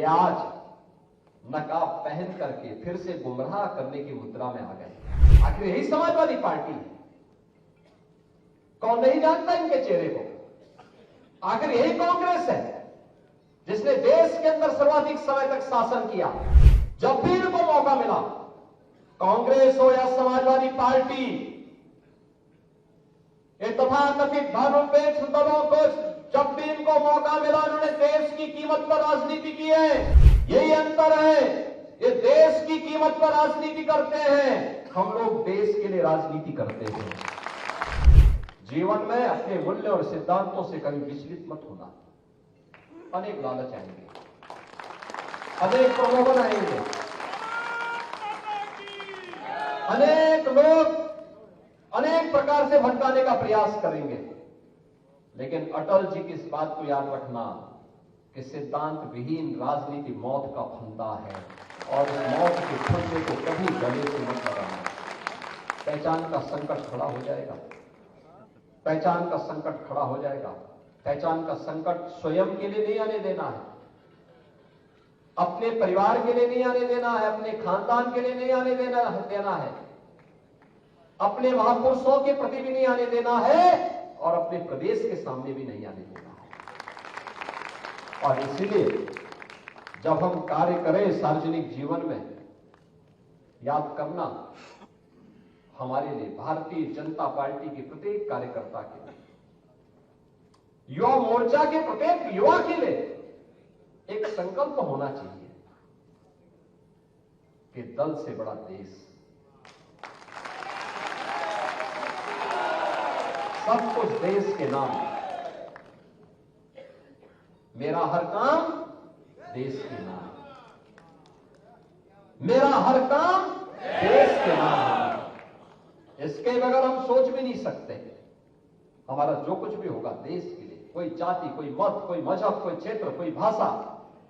आज नकाब पहन करके फिर से गुमराह करने की मुद्रा में आ गए। आखिर यही समाजवादी पार्टी है। कौन नहीं जानता इनके चेहरे को? आखिर यही कांग्रेस है जिसने देश के अंदर सर्वाधिक समय तक शासन किया। जब भी इनको मौका मिला, कांग्रेस हो या समाजवादी पार्टी, ये तथाकथित धर्मनिरपेक्ष दलों को जब भी इनको मौका मिला, उन्होंने देश की कीमत पर राजनीति की है। यही अंतर है, ये देश की कीमत पर राजनीति करते हैं, हम लोग देश के लिए राजनीति करते हैं। जीवन में अपने मूल्य और सिद्धांतों से कभी विचलित मत होना। अनेक लालच आएंगे, अनेक प्रलोभन आएंगे, अनेक लोग अनेक प्रकार से भटकाने का प्रयास करेंगे, लेकिन अटल जी की इस बात को याद रखना कि सिद्धांत विहीन राजनीति मौत का फंदा है, और इस मौत के फंदे को कभी गले से मत लगाना। पहचान का संकट खड़ा हो जाएगा, पहचान का संकट खड़ा हो जाएगा। पहचान का संकट स्वयं के लिए नहीं आने देना है, अपने परिवार के लिए नहीं आने देना है, अपने खानदान के लिए नहीं आने देना है, अपने महापुरुषों के प्रति भी नहीं आने देना है, और अपने प्रदेश के सामने भी नहीं आने देना है। और इसीलिए जब हम कार्य करें सार्वजनिक जीवन में, याद करना हमारे लिए, भारतीय जनता पार्टी के प्रत्येक कार्यकर्ता के लिए, युवा मोर्चा के प्रत्येक युवा के लिए एक संकल्प होना चाहिए कि दल से बड़ा देश। सब कुछ देश के नाम, मेरा हर काम देश के नाम, मेरा हर काम देश के नाम। इसके बगैर हम सोच भी नहीं सकते। हमारा जो कुछ भी होगा देश के लिए, कोई जाति, कोई मत, कोई मजहब, कोई क्षेत्र, कोई भाषा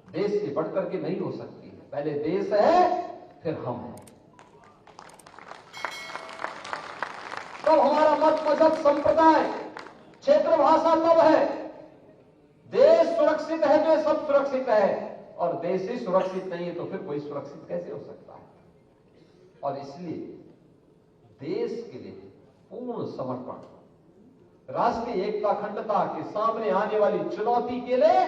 देश से बढ़कर के नहीं हो सकती है। पहले देश है, फिर हम हैं। तब हमारा मत, मजहब, संप्रदाय, क्षेत्र, भाषा तब है। देश सुरक्षित है तो सब सुरक्षित है, और देश ही सुरक्षित नहीं है तो फिर कोई सुरक्षित कैसे हो सकता है? और इसलिए देश के लिए पूर्ण समर्पण, राष्ट्रीय एकता अखंडता के सामने आने वाली चुनौती के लिए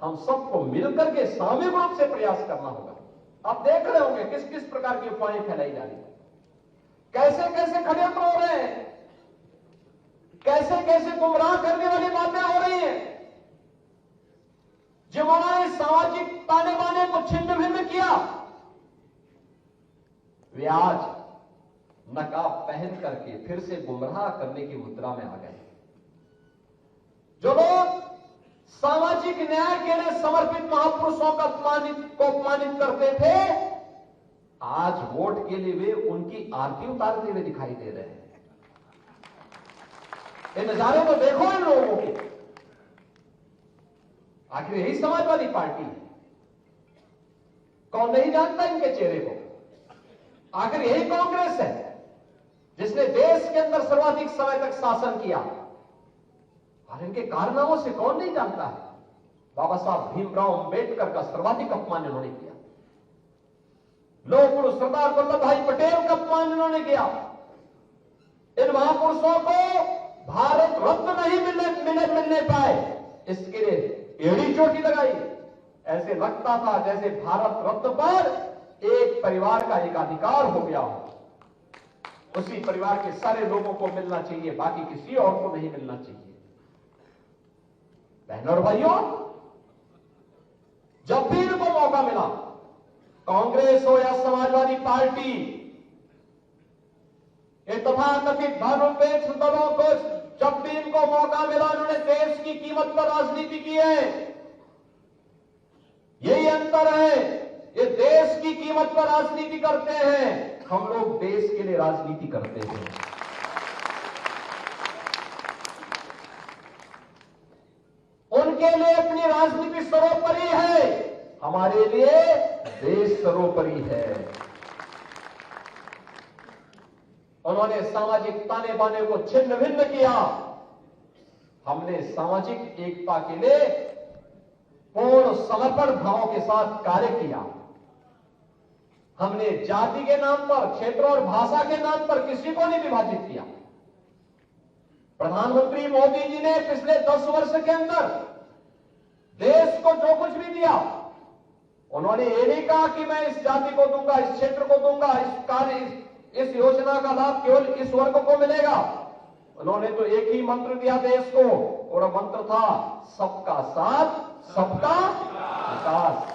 हम सबको मिलकर के सामूहिक रूप से प्रयास करना होगा। आप देख रहे होंगे किस किस प्रकार की अफवाहें फैलाई जा रही है, कैसे कैसे षड्यंत्र हो रहे हैं, कैसे कैसे गुमराह करने वाली बातें हो रही हैं। जिन्होंने सामाजिक ताने बाने को छिन्न भिन्न किया, वे आज नकाब पहन करके फिर से गुमराह करने की मुद्रा में आ गए। जो लोग सामाजिक न्याय के लिए समर्पित महापुरुषों का अपमानित करते थे, आज वोट के लिए वे उनकी आरती उतारते हुए दिखाई दे रहे हैं। ये नजारे तो देखो इन लोगों के। आखिर यही समाजवादी पार्टी है। कौन नहीं जानता इनके चेहरे को? आखिर यही कांग्रेस है जिसने देश के अंदर सर्वाधिक समय तक शासन किया, और इनके कारनामों से कौन नहीं जानता है? बाबा साहब भीमराव अंबेडकर का सर्वाधिक अपमान इन्होंने किया, लौह पुरुष सरदार वल्लभ भाई पटेल का अपमान इन्होंने किया। इन महापुरुषों को भारत रत्न नहीं मिलने पाए, इसके लिए एड़ी चोटी लगाई। ऐसे लगता था जैसे भारत रत्न पर एक परिवार का एक अधिकार हो गया हो, उसी परिवार के सारे लोगों को मिलना चाहिए, बाकी किसी और को नहीं मिलना चाहिए। बहनों और भाइयों, जब भी इनको मौका मिला, कांग्रेस हो या समाजवादी पार्टी, ये तथाकथित धर्मनिरपेक्ष दलों को जब भी इनको मौका मिला, उन्होंने देश की कीमत पर राजनीति की है। यही अंतर है, ये देश की कीमत पर राजनीति करते हैं, हम लोग देश के लिए राजनीति करते हैं। उनके लिए अपनी राजनीति सर्वोपरि है, हमारे लिए देश सर्वोपरि है। उन्होंने सामाजिक ताने बाने को छिन्न भिन्न किया, हमने सामाजिक एकता के लिए पूर्ण समर्पण भाव के साथ कार्य किया। हमने जाति के नाम पर, क्षेत्र और भाषा के नाम पर किसी को नहीं विभाजित किया। प्रधानमंत्री मोदी जी ने पिछले 10 वर्ष के अंदर देश को जो कुछ भी दिया, उन्होंने ये नहीं कहा कि मैं इस जाति को दूंगा, इस क्षेत्र को दूंगा, इस योजना का लाभ केवल इस वर्ग को मिलेगा। उन्होंने तो एक ही मंत्र दिया देश को, और मंत्र था सबका साथ, सबका विकास।